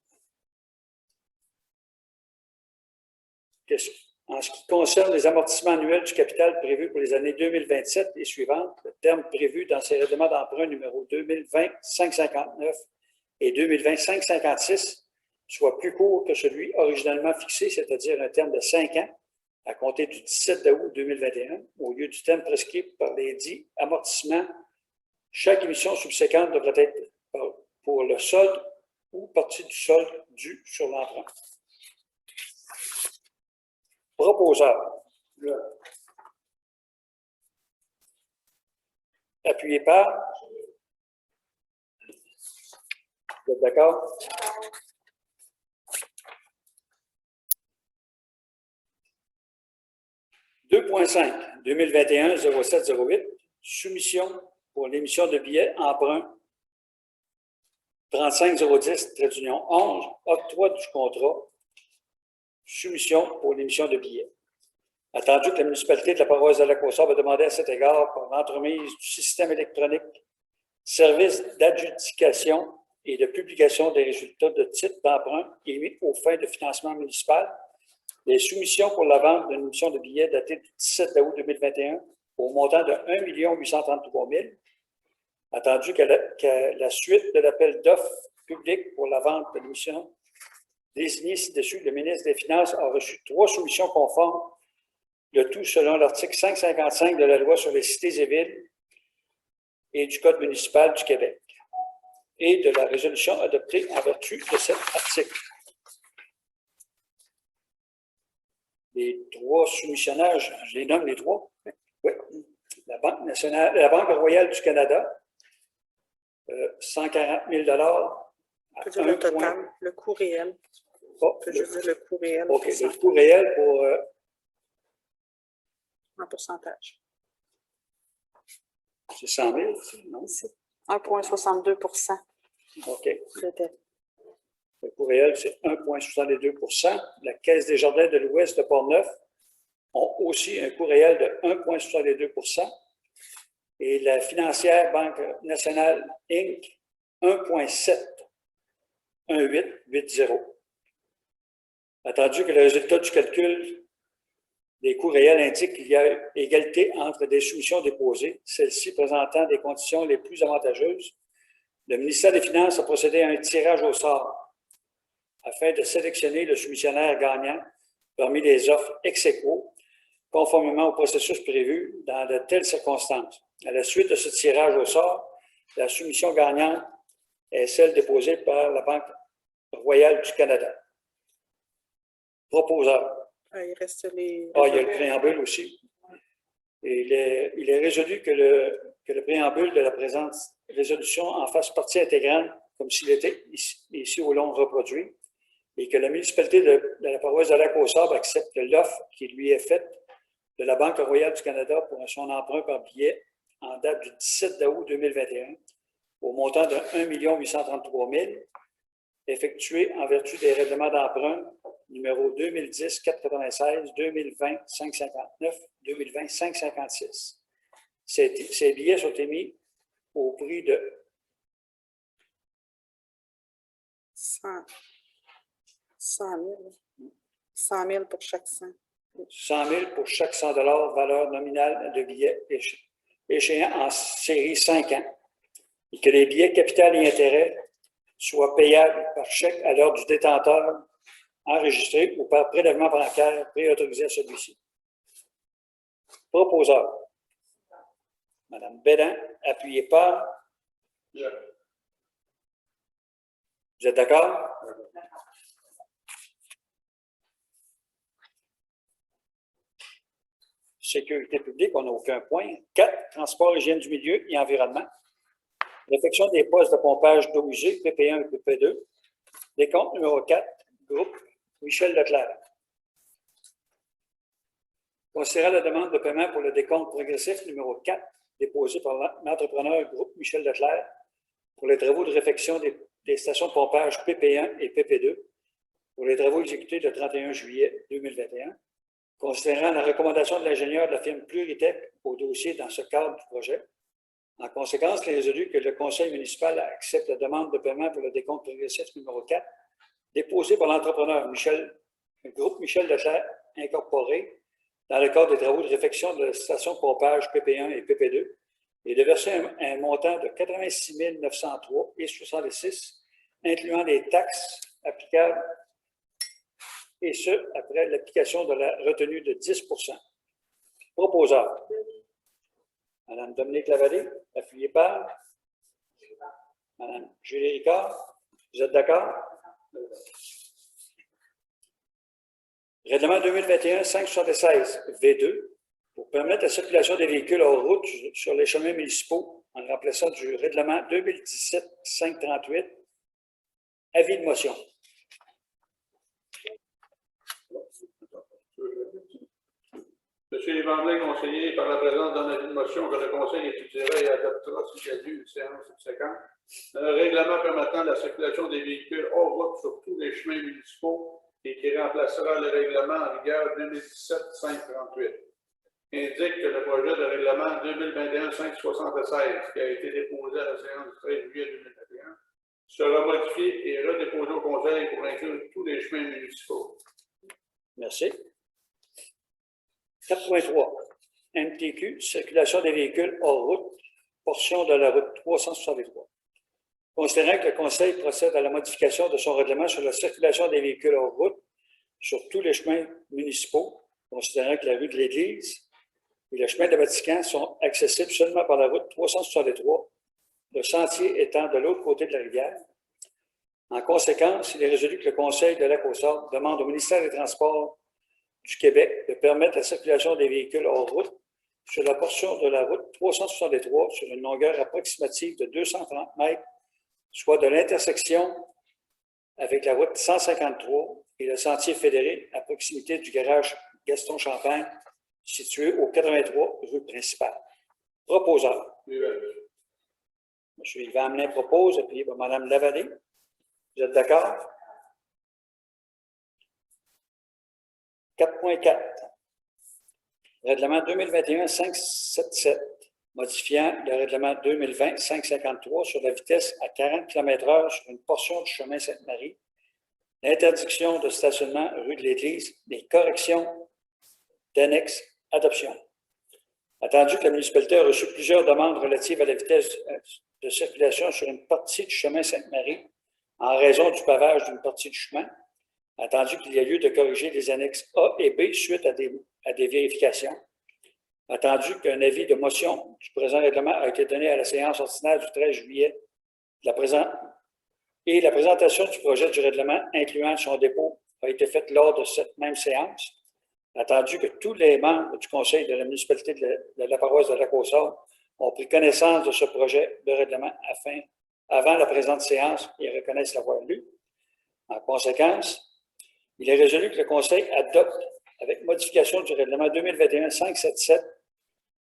En ce qui concerne les amortissements annuels du capital prévus pour les années 2027 et suivantes, le terme prévu dans ces règlements d'emprunt numéro 2020-559 et 2020-556 soit plus court que celui originalement fixé, c'est-à-dire un terme de 5 ans, à compter du 17 août 2021, au lieu du terme prescrit par les dits amortissements. Chaque émission subséquente devrait être pour le solde ou partie du solde dû sur l'emprunt. Proposeur. Appuyé par. Vous êtes d'accord? « 2.5 2021-0708, soumission pour l'émission de billets emprunt 35010-11, octroi du contrat, soumission pour l'émission de billets. Attendu que la municipalité de la paroisse de Lac-aux-Sables a demandé à cet égard par l'entremise du système électronique service d'adjudication et de publication des résultats de titres d'emprunt émis aux fins de financement municipal, des soumissions pour la vente d'une émission de billets datée du 17 août 2021 au montant de 1 833 000, attendu qu'à la suite de l'appel d'offres public pour la vente de l'émission désignée ci-dessus, le ministre des Finances a reçu 3 soumissions conformes, le tout selon l'article 555 de la Loi sur les cités et villes et du Code municipal du Québec et de la résolution adoptée en vertu de cet article. Les 3 soumissionnaires, je les nomme les 3. Oui. La Banque nationale, la Banque royale du Canada, 140 000 à On peut dire le total, le coût réel. Oh, On peut juste dire le coût réel. OK, le coût réel pour... en pourcentage. c'est 100 000, non? 1,62 OK. de dette. Le coût réel, c'est 1,62 La Caisse des Jardins de l'Ouest de Portneuf ont aussi un coût réel de 1,62 et la financière Banque nationale Inc., 1,71880. Attendu que le résultat du calcul des coûts réels indique qu'il y a égalité entre des soumissions déposées, celles-ci présentant des conditions les plus avantageuses, le ministère des Finances a procédé à un tirage au sort afin de sélectionner le soumissionnaire gagnant parmi les offres ex aequo, conformément au processus prévu dans de telles circonstances. À la suite de ce tirage au sort, la soumission gagnante est celle déposée par la Banque royale du Canada. Proposeur. Il reste les... Ah, il y a le préambule aussi. Et il est résolu que le préambule de la présente résolution en fasse partie intégrante, comme s'il était ici au long reproduit, et que la municipalité de la paroisse de Lac-aux-Sables accepte l'offre qui lui est faite de la Banque royale du Canada pour son emprunt par billet en date du 17 août 2021 au montant de 1 833 000, effectué en vertu des règlements d'emprunt numéro 2010-496, 2020-559, 2020-556. Ces billets sont émis au prix de 100 000 pour chaque 100. 100 000 pour chaque 100 $ valeur nominale de billets échéant en série 5 ans et que les billets capital et intérêt soient payables par chèque à l'heure du détenteur enregistré ou par prélèvement bancaire préautorisé à celui-ci. Proposeur. Madame Bédin, appuyé par. Vous êtes d'accord? Sécurité publique, on n'a aucun point. 4, transport, hygiène du milieu et environnement. Réfection des postes de pompage d'eau usée, PP1 et PP2. Décompte numéro 4, groupe Michel Leclerc. Considérant la demande de paiement pour le décompte progressif numéro 4, déposé par l'entrepreneur groupe Michel Leclerc pour les travaux de réfection des stations de pompage PP1 et PP2 pour les travaux exécutés le 31 juillet 2021. Considérant la recommandation de l'ingénieur de la firme Pluritech au dossier dans ce cadre du projet, en conséquence, il est résolu que le conseil municipal accepte la demande de paiement pour le décompte progressif numéro 4, déposé par l'entrepreneur groupe Michel Leclerc Incorporé dans le cadre des travaux de réfection de la station de pompage PP1 et PP2 et de verser un montant de 86 903,66 incluant les taxes applicables et ce, après l'application de la retenue de 10 %. Proposeur. Madame Dominique Lavallée, appuyée par Madame Julie Ricard. Vous êtes d'accord? Règlement 2021-576 V2 pour permettre la circulation des véhicules hors route sur les chemins municipaux en remplaçant du règlement 2017-538. Avis de motion. Monsieur Lévenblin, conseiller, par la présence d'un avis de motion que le Conseil étudiera et adoptera si il y a lieu une séance subséquente, un règlement permettant la circulation des véhicules hors route sur tous les chemins municipaux et qui remplacera le règlement en vigueur 2017-538. Indique que le projet de règlement 2021-576, qui a été déposé à la séance du 13 juillet 2021, sera modifié et redéposé au Conseil pour inclure tous les chemins municipaux. Merci. 4.3. MTQ, circulation des véhicules hors route, portion de la route 363. Considérant que le Conseil procède à la modification de son règlement sur la circulation des véhicules hors route sur tous les chemins municipaux, considérant que la rue de l'Église et le chemin de Vatican sont accessibles seulement par la route 363, le sentier étant de l'autre côté de la rivière. En conséquence, il est résolu que le Conseil de Lac-aux-Sables demande au ministère des Transports du Québec de permettre la circulation des véhicules hors route sur la portion de la route 363 sur une longueur approximative de 230 mètres, soit de l'intersection avec la route 153 et le sentier fédéré à proximité du garage Gaston-Champagne, situé au 83 rue principale. Proposeur. M. Yvan Hamelin propose, appuyé par Mme Lavallée. Vous êtes d'accord? 4.4. Règlement 2021-577, modifiant le règlement 2020-553 sur la vitesse à 40 km/h sur une portion du chemin Sainte-Marie, l'interdiction de stationnement rue de l'Église, les corrections d'annexe adoption. Attendu que la municipalité a reçu plusieurs demandes relatives à la vitesse de circulation sur une partie du chemin Sainte-Marie en raison du pavage d'une partie du chemin, attendu qu'il y a lieu de corriger les annexes A et B suite à des vérifications, attendu qu'un avis de motion du présent règlement a été donné à la séance ordinaire du 13 juillet, la présentation du projet du règlement incluant son dépôt a été faite lors de cette même séance, attendu que tous les membres du conseil de la municipalité de la paroisse de Lac-aux-Sables ont pris connaissance de ce projet de règlement avant la présente séance et reconnaissent l'avoir lu. En conséquence, il est résolu que le Conseil adopte, avec modification du règlement 2021-577,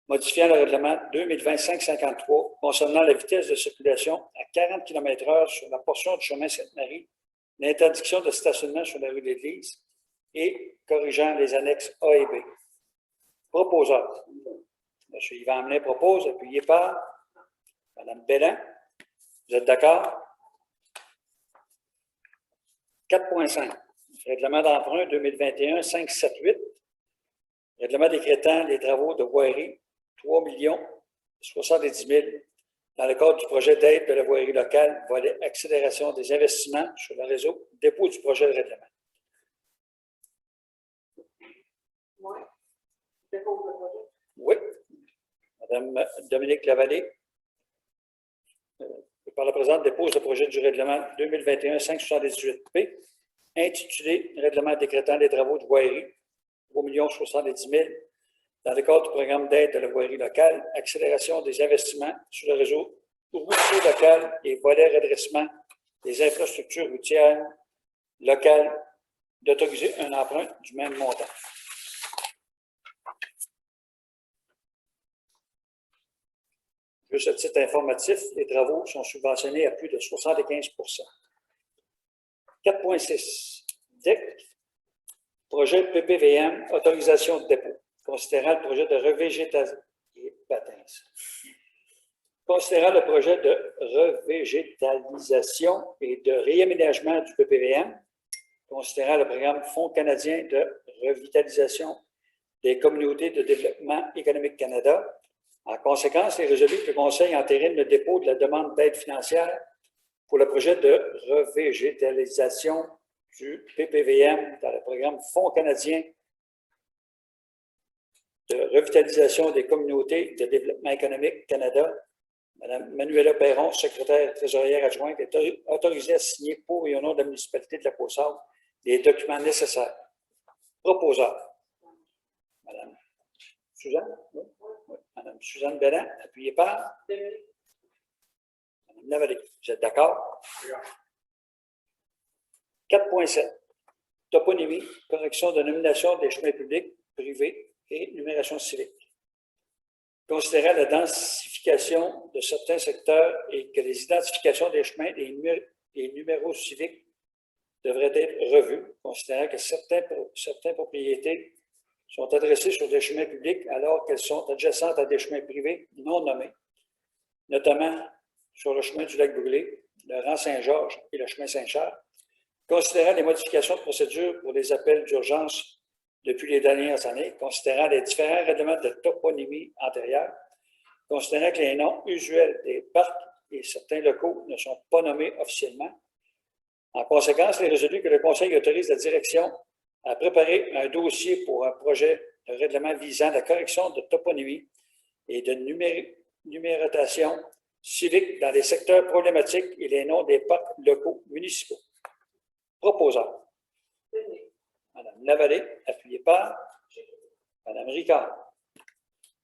modifiant le règlement 2020-553 concernant la vitesse de circulation à 40 km/h sur la portion du chemin Sainte-Marie, l'interdiction de stationnement sur la rue de l'Église et corrigeant les annexes A et B. Proposeur. M. Yvan Hamelin propose, appuyé par Mme Belland. Vous êtes d'accord? 4.5. Règlement d'emprunt 2021-578. Règlement décrétant les travaux de voirie 3 070 000 dans le cadre du projet d'aide de la voirie locale, volet accélération des investissements sur le réseau, dépôt du projet de règlement. Oui. Dépose le projet. Oui. Mme Dominique Lavallée, par la présente, dépose le projet du règlement 2021-578P, intitulé Règlement décrétant les travaux de voirie 3 070 000 dans le cadre du programme d'aide de la voirie locale, accélération des investissements sur le réseau routier local et volet redressement des infrastructures routières locales, d'autoriser un emprunt du même montant. Juste à titre informatif, les travaux sont subventionnés à plus de 75 %. 4.6. DEC, projet PPVM, autorisation de dépôt, considérant le projet de revégétalisation. Considérant le projet de revégétalisation et de réaménagement du PPVM, considérant le programme Fonds canadien de revitalisation des communautés de développement économique Canada. En conséquence, il est résolu que le Conseil entérine le dépôt de la demande d'aide financière pour le projet de revégétalisation du PPVM dans le programme Fonds canadien de revitalisation des communautés de développement économique Canada Mme Manuela Perron, secrétaire trésorière adjointe, est autorisée à signer pour et au nom de la municipalité de la Côte-Sauve les documents nécessaires. Proposeur. Mme Suzanne? Oui. Oui. Mme Suzanne Belland, appuyée par Dominique. Mme Lavallée. Vous êtes d'accord? 4.7. Toponymie, correction de nomination des chemins publics, privés et numération civique. Considérant la densification de certains secteurs et que les identifications des chemins et numéros civiques devraient être revues, considérant que certaines propriétés sont adressées sur des chemins publics alors qu'elles sont adjacentes à des chemins privés non nommés, notamment sur le chemin du lac Brûlé, le rang Saint-Georges et le chemin Saint-Charles, considérant les modifications de procédure pour les appels d'urgence depuis les dernières années, considérant les différents règlements de toponymie antérieurs, considérant que les noms usuels des parcs et certains locaux ne sont pas nommés officiellement. En conséquence, il est résolu que le Conseil autorise la direction à préparer un dossier pour un projet de règlement visant la correction de toponymie et de numérotation civique dans les secteurs problématiques et les noms des parcs locaux municipaux. Proposeur. Mme Lavallée, appuyée par Mme Ricard.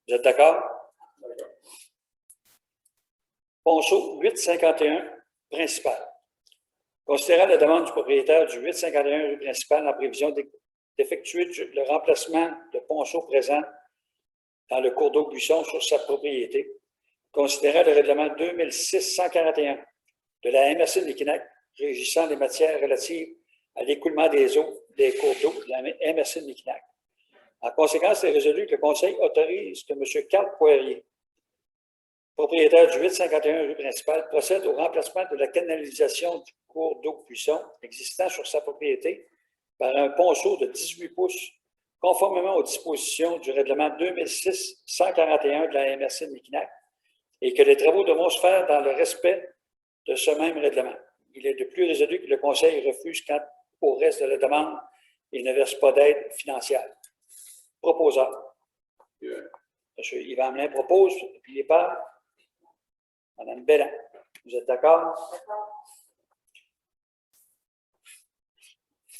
Vous êtes d'accord? D'accord. Ponceau 851, principal. Considérant la demande du propriétaire du 851 rue principale en prévision d'effectuer le remplacement de ponceau présent dans le cours d'eau Buisson sur sa propriété, considérant le règlement 2006-141 de la MRC de Léquinac régissant les matières relatives à l'écoulement des eaux des cours d'eau de la MRC de Léquinac. En conséquence, il est résolu que le Conseil autorise que M. Carl Poirier, propriétaire du 851 rue principale, procède au remplacement de la canalisation du cours d'eau Buisson existant sur sa propriété par un ponceau de 18 pouces, conformément aux dispositions du règlement 2006-141 de la MRC de Léquinac, et que les travaux devront se faire dans le respect de ce même règlement. Il est de plus résolu que le Conseil refuse quant au reste de la demande et ne verse pas d'aide financière. Proposeur. M. Yvan Hamelin propose, appuyé par Mme Belland. Vous êtes d'accord? D'accord.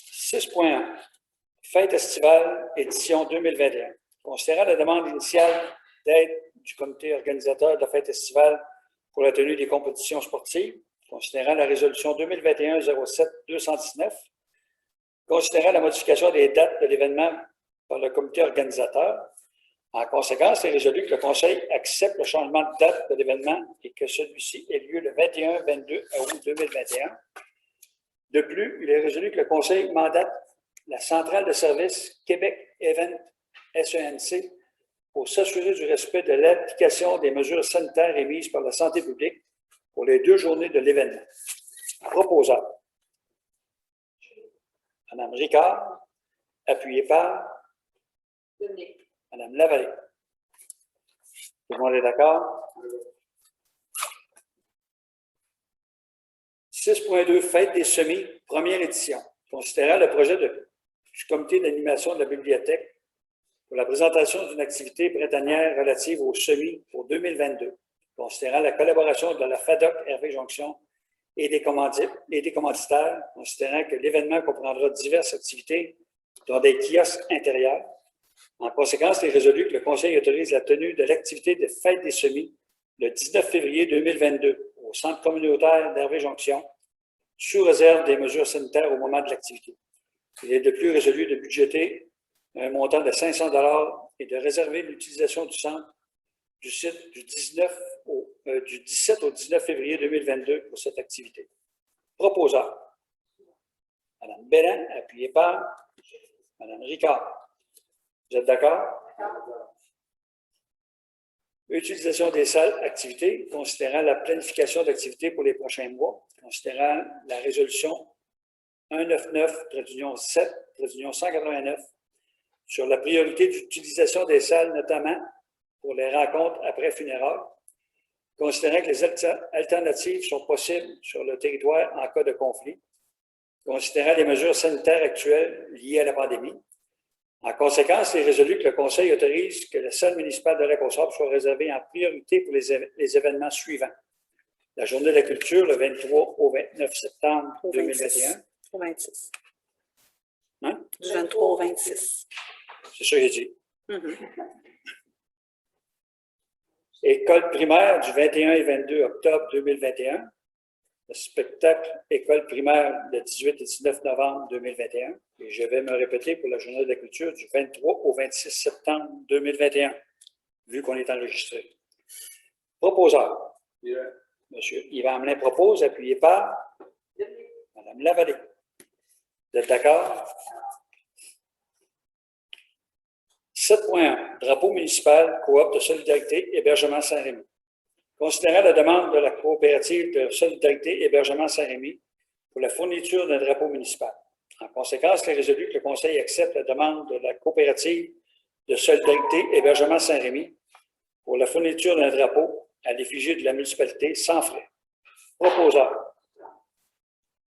6.1. Fête estivale, édition 2021. Considérant la demande initiale d'aide du comité organisateur de la fête estivale pour la tenue des compétitions sportives, considérant la résolution 2021-07-219, considérant la modification des dates de l'événement par le comité organisateur, en conséquence, il est résolu que le Conseil accepte le changement de date de l'événement et que celui-ci ait lieu le 21-22 août 2021. De plus, il est résolu que le Conseil mandate la centrale de service Québec Event SENC pour s'assurer du respect de l'application des mesures sanitaires émises par la santé publique pour les 2 journées de l'événement. Proposeur. Mme Ricard, appuyée par Dominique. Mme Lavallée. Tout le monde est d'accord? 6.2, Fête des semis, première édition. Considérant le projet du comité d'animation de la bibliothèque pour la présentation d'une activité printanière relative aux semis pour 2022, considérant la collaboration de la FADOC Hervé Jonction et des commanditaires, considérant que l'événement comprendra diverses activités, dont des kiosques intérieurs. En conséquence, il est résolu que le Conseil autorise la tenue de l'activité de Fête des semis le 19 février 2022 au Centre communautaire d'Hervé Jonction, sous réserve des mesures sanitaires au moment de l'activité. Il est de plus résolu de budgéter un montant de 500 $ et de réserver l'utilisation du centre du site du 17 au 19 février 2022 pour cette activité. Proposeur. Mme Belland, appuyée par Mme Ricard. Vous êtes d'accord? Utilisation des salles activités, considérant la planification d'activités pour les prochains mois, considérant la résolution 199-7-189 sur la priorité d'utilisation des salles, notamment pour les rencontres après funérailles, considérant que les alternatives sont possibles sur le territoire en cas de conflit, considérant les mesures sanitaires actuelles liées à la pandémie, En conséquence, il est résolu que le Conseil autorise que la salle municipale de Lac-aux-Sables soit réservée en priorité pour les événements suivants. La Journée de la culture, le 23 au 29 septembre Au 2021. Au 26. Hein? Du 23 au 26. C'est ça qu'il dit. Mhm. École primaire du 21 et 22 octobre 2021. Le spectacle école primaire le 18 et 19 novembre 2021. Et je vais me répéter pour la Journée de la culture du 23 au 26 septembre 2021, vu qu'on est enregistré. Proposeur. Monsieur Yvan Hamelin propose, appuyé par Mme Lavallée. Vous êtes d'accord? 7.1. Drapeau municipal, coop de solidarité, hébergement Saint-Rémy. Considérant la demande de la coopérative de solidarité hébergement Saint-Rémy pour la fourniture d'un drapeau municipal. En conséquence, il est résolu que le Conseil accepte la demande de la coopérative de solidarité hébergement Saint-Rémy pour la fourniture d'un drapeau à l'effigie de la municipalité sans frais. Proposeur.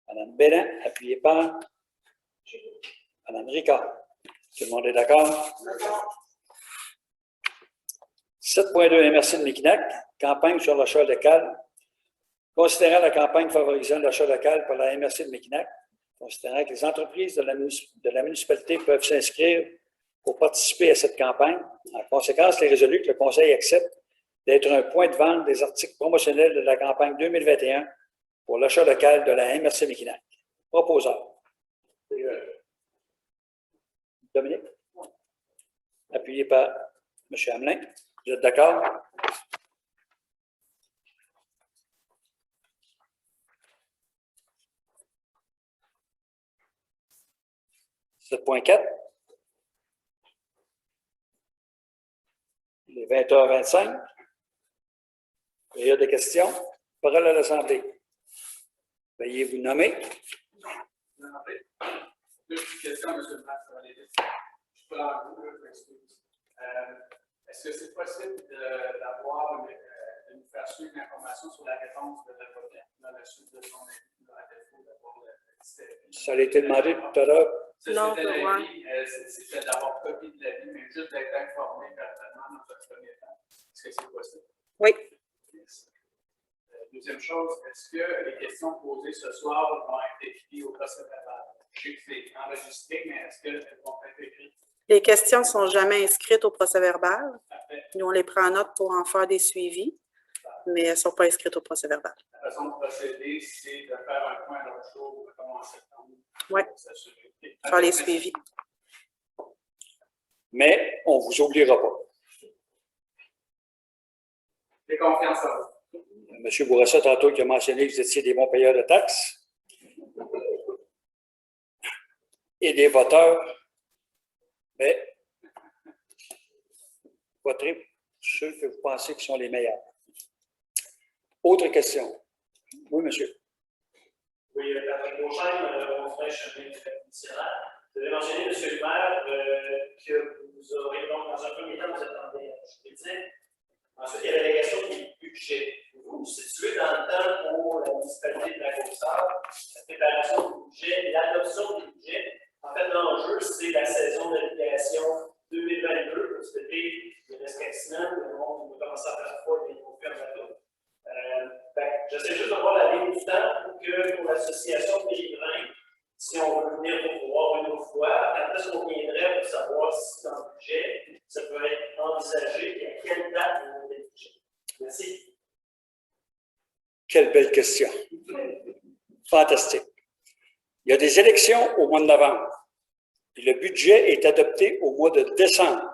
Mme Bellin, appuyée par Mme Ricard. Tout le monde est d'accord? 7.2 MRC de Mekinac, campagne sur l'achat local. Considérant la campagne favorisant l'achat local par la MRC de Mekinac, considérant que les entreprises de la municipalité peuvent s'inscrire pour participer à cette campagne, en conséquence, il est résolu que le Conseil accepte d'être un point de vente des articles promotionnels de la campagne 2021 pour l'achat local de la MRC Mekinac. Proposeur. Dominique? Appuyé par M. Hamelin. Vous êtes d'accord? C'est point 4. Il est 20h25. Il y a des questions. Parole à l'Assemblée. Veuillez vous nommer. Deux petites questions, M. le maire, ça va aller vite. Je peux en vous, je m'excuse. Est-ce que c'est possible d'avoir, de nous faire suivre l'information sur la réponse de l'avocat dans la suite de son défaut d'avoir le Ça a été demandé tout à l'heure. Non, c'était l'avis, c'est d'avoir copie de l'avis, mais juste d'être informé personnellement dans ce premier temps. Est-ce que c'est possible? Oui. Deuxième chose, est-ce que les questions posées ce soir vont être écrites au procès-verbal? Je sais que c'est enregistré, mais est-ce qu'elles vont être écrites? Les questions ne sont jamais inscrites au procès-verbal. Nous, on les prend en note pour en faire des suivis, mais elles ne sont pas inscrites au procès-verbal. La façon de procéder, c'est de faire un point l'autre jour, mettons en septembre. Oui. Faire les suivis. Mais on ne vous oubliera pas. J'ai confiance en vous. M. Bourassa, tantôt, qui a mentionné que vous étiez des bons payeurs de taxes et des voteurs. Mais voterez ceux que vous pensez qui sont les meilleurs. Autre question. Oui, monsieur. Oui, Patrick Beauchesne, on fait un chemin traditionnel. Vous avez mentionné, M. le maire, que vous aurez donc, dans un premier temps, vous attendez à juridique. Ensuite, il y avait la question du budget. Vous vous situez dans le temps pour la municipalité de Lac-aux-Sables, la préparation du budget et l'adoption du budget. En fait, l'enjeu, c'est la saison d'application 2022. Pour cet été, il reste 4 semaines, le monde va commencer à faire froid et on ferme à tout. J'essaie juste de voir la ligne du temps pour que pour l'association de pèlerins, si on veut venir pour voir une autre fois, quand est-ce qu'on viendrait pour savoir si dans le budget, ça peut être envisagé et à quelle date on va le budget. Merci. Quelle belle question. Fantastique. Il y a des élections au mois de novembre. Puis le budget est adopté au mois de décembre.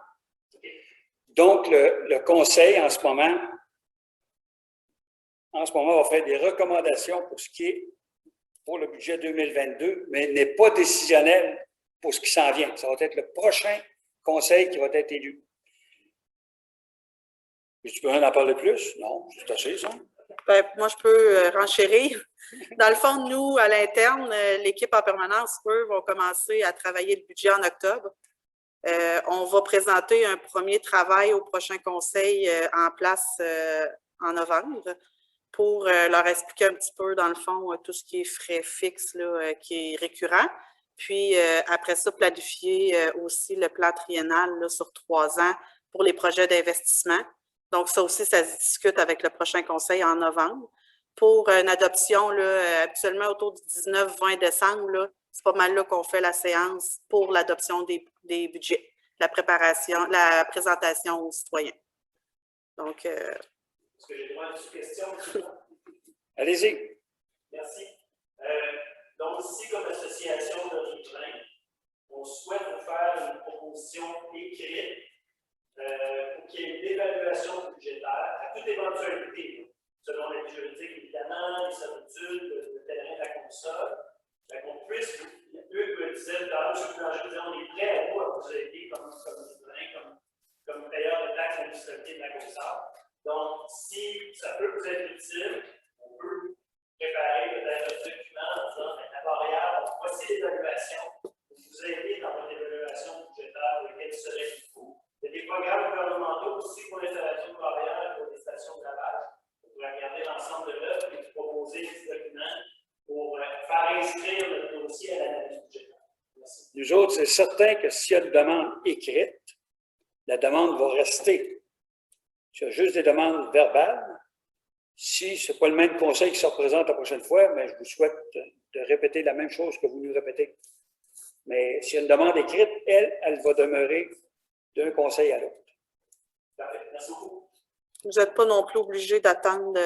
Donc, le Conseil, en ce moment, va faire des recommandations pour ce qui est pour le budget 2022, mais n'est pas décisionnel pour ce qui s'en vient. Ça va être le prochain Conseil qui va être élu. Tu peux en parler plus? Non, c'est assez, ça. Ben, moi, je peux renchérir. Dans le fond, nous, à l'interne, l'équipe en permanence, eux, vont commencer à travailler le budget en octobre. On va présenter un premier travail au prochain conseil en place en novembre pour leur expliquer un petit peu, dans le fond, tout ce qui est frais fixes, là, qui est récurrent. Puis, après ça, planifier aussi le plan triennal là, sur 3 ans pour les projets d'investissement. Donc, ça aussi, ça se discute avec le prochain conseil en novembre. Pour une adoption, là, habituellement autour du 19-20 décembre, c'est pas mal là qu'on fait la séance pour l'adoption des budgets, la préparation, la présentation aux citoyens. Donc, Est-ce que j'ai le droit à une sous-question, M. Allez-y. Merci. Donc, ici, comme association de riverains, on souhaite vous faire une proposition écrite pour qu'il y ait une évaluation budgétaire à toute éventualité, selon l'aide juridique, évidemment, les servitudes, le terrain de la console, qu'on puisse, eux disaient tout à l'heure, M. Boulanger disait, on est prêt à vous aider comme riverain, comme payeur de taxes administratives de la console. Donc, si ça peut vous être utile, on peut préparer peut-être un document en disant la variable, voici l'évaluation, vous aider dans votre évaluation budgétaire de quel serait le coût. Il y a des programmes gouvernementaux aussi pour l'installation de barrières pour les stations de lavage. Vous pouvez regarder l'ensemble de l'œuvre et proposer des documents pour faire inscrire le dossier à l'analyse budgétaire. Merci. Nous autres, c'est certain que s'il y a une demande écrite, la demande va rester. S'il y a juste des demandes verbales, si ce n'est pas le même conseil qui se représente la prochaine fois, mais je vous souhaite de répéter la même chose que vous nous répétez. Mais s'il y a une demande écrite, elle va demeurer d'un conseil à l'autre. Parfait. Merci beaucoup. vous n'êtes pas non plus obligé d'attendre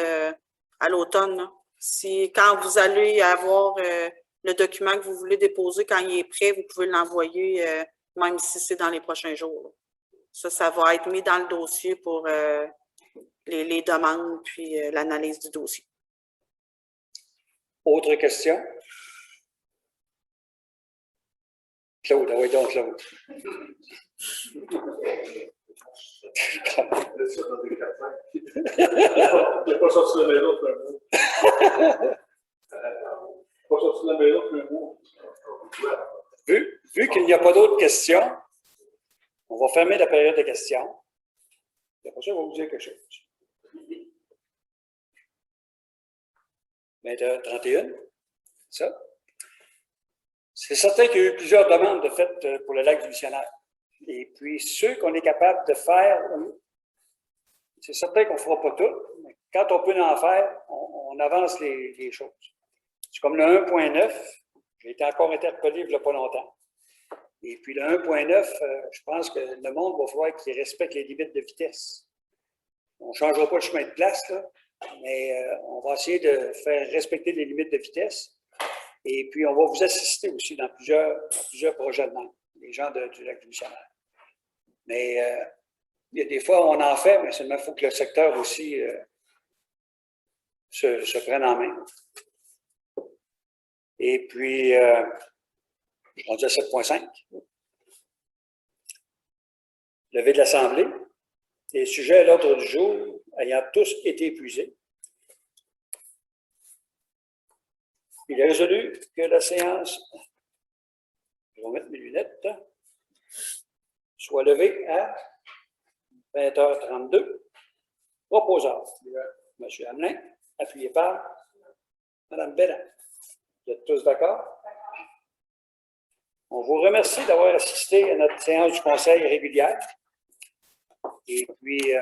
à l'automne. Si quand vous allez avoir le document que vous voulez déposer, quand il est prêt, vous pouvez l'envoyer, même si c'est dans les prochains jours. Ça va être mis dans le dossier pour les demandes puis l'analyse du dossier. Autre question? Claude, oui, donc Claude. Il n'est pas sorti de la maison depuis un mois. Pas sorti de la maison depuis un mois. Vu qu'il n'y a pas d'autres questions, on va fermer la période de questions. Et après ça, on va vous dire quelque chose. 20h31, ça. C'est certain qu'il y a eu plusieurs demandes de fait pour le lac du missionnaire. Et puis, ceux qu'on est capable de faire, c'est certain qu'on ne fera pas tout, mais quand on peut en faire, on avance les choses. C'est comme le 1.9, j'ai été encore interpellé il n'y a pas longtemps. Et puis le 1.9, je pense que le monde va falloir qu'il respecte les limites de vitesse. On ne changera pas le chemin de place, là, mais on va essayer de faire respecter les limites de vitesse. Et puis, on va vous assister aussi dans plusieurs projets de même, les gens du lac du missionnaire. Mais il y a des fois, on en fait, mais seulement il faut que le secteur aussi se prenne en main. Et puis, je suis rendu à 7.5. Levé de l'Assemblée. Les sujets à l'ordre du jour ayant tous été épuisés. Il est résolu que la séance, je vais mettre mes lunettes, soit levée à 20h32. Proposeur, M. Hamelin, appuyé par Mme Belland. Vous êtes tous d'accord? On vous remercie d'avoir assisté à notre séance du Conseil régulière. Et puis,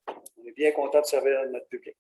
on est bien content de servir notre public.